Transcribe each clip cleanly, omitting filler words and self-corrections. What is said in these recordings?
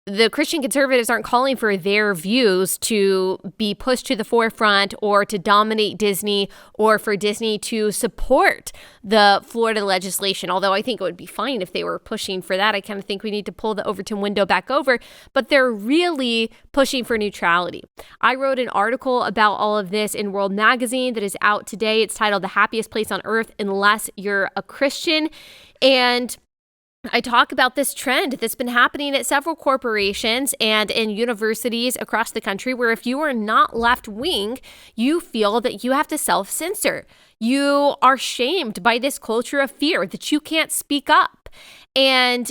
the Christian conservatives aren't calling for their views to be pushed to the forefront or to dominate Disney or for Disney to support the Florida legislation. Although I think it would be fine if they were pushing for that. I kind of think we need to pull the Overton window back over, but they're really pushing for neutrality. I wrote an article about all of this in World Magazine that is out today. It's titled "The Happiest Place on Earth Unless You're a Christian." And I talk about this trend that's been happening at several corporations and in universities across the country, where if you are not left-wing, you feel that you have to self-censor. You are shamed by this culture of fear that you can't speak up. And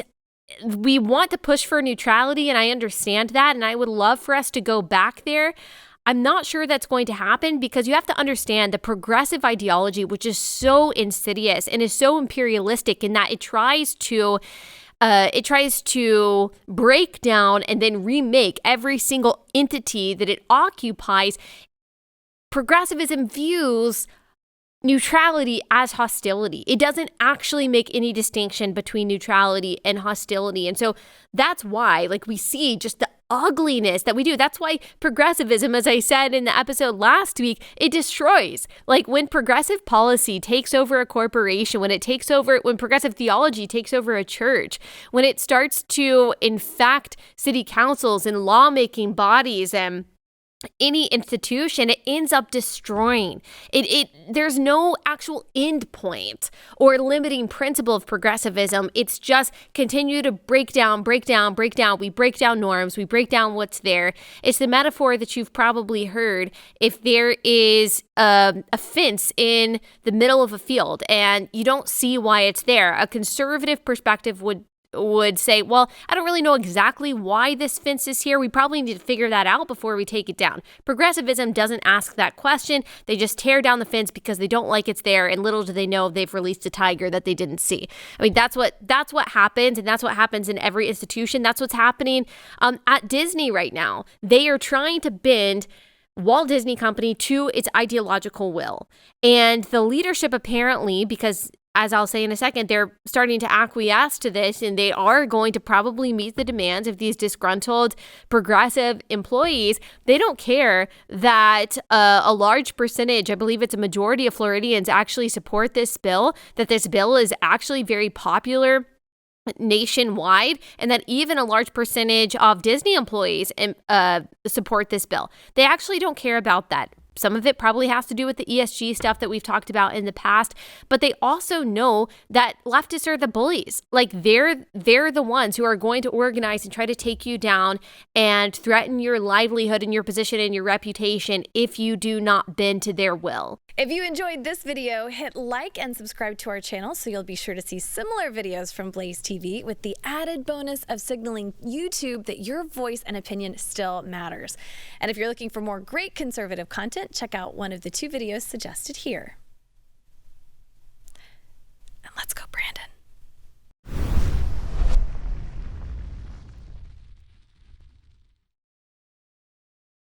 we want to push for neutrality, and I understand that, and I would love for us to go back there. I'm not sure that's going to happen, because you have to understand the progressive ideology, which is so insidious and is so imperialistic in that it tries to break down and then remake every single entity that it occupies. Progressivism views neutrality as hostility. It doesn't actually make any distinction between neutrality and hostility. And so that's why, we see just the ugliness that we do. That's why progressivism, as I said in the episode last week, it destroys. When progressive policy takes over a corporation, when progressive theology takes over a church, when it starts to infect city councils and lawmaking bodies and any institution, it ends up destroying it. There's no actual end point or limiting principle of progressivism. It's just continue to break down. We break down norms. We break down what's there. It's the metaphor that you've probably heard. If there is a fence in the middle of a field and you don't see why it's there, a conservative perspective would say, well, I don't really know exactly why this fence is here. We probably need to figure that out before we take it down. Progressivism doesn't ask that question. They just tear down the fence because they don't like it's there, and little do they know they've released a tiger that they didn't see. I mean, that's what happens, and that's what happens in every institution. That's what's happening at Disney right now. They are trying to bend Walt Disney Company to its ideological will. And the leadership apparently, because as I'll say in a second, they're starting to acquiesce to this, and they are going to probably meet the demands of these disgruntled progressive employees. They don't care that a large percentage, I believe it's a majority of Floridians, actually support this bill, that this bill is actually very popular nationwide, and that even a large percentage of Disney employees support this bill. They actually don't care about that. Some of it probably has to do with the ESG stuff that we've talked about in the past, but they also know that leftists are the bullies. They're the ones who are going to organize and try to take you down and threaten your livelihood and your position and your reputation if you do not bend to their will. If you enjoyed this video, hit like and subscribe to our channel so you'll be sure to see similar videos from BlazeTV, with the added bonus of signaling YouTube that your voice and opinion still matters. And if you're looking for more great conservative content, check out one of the 2 videos suggested here.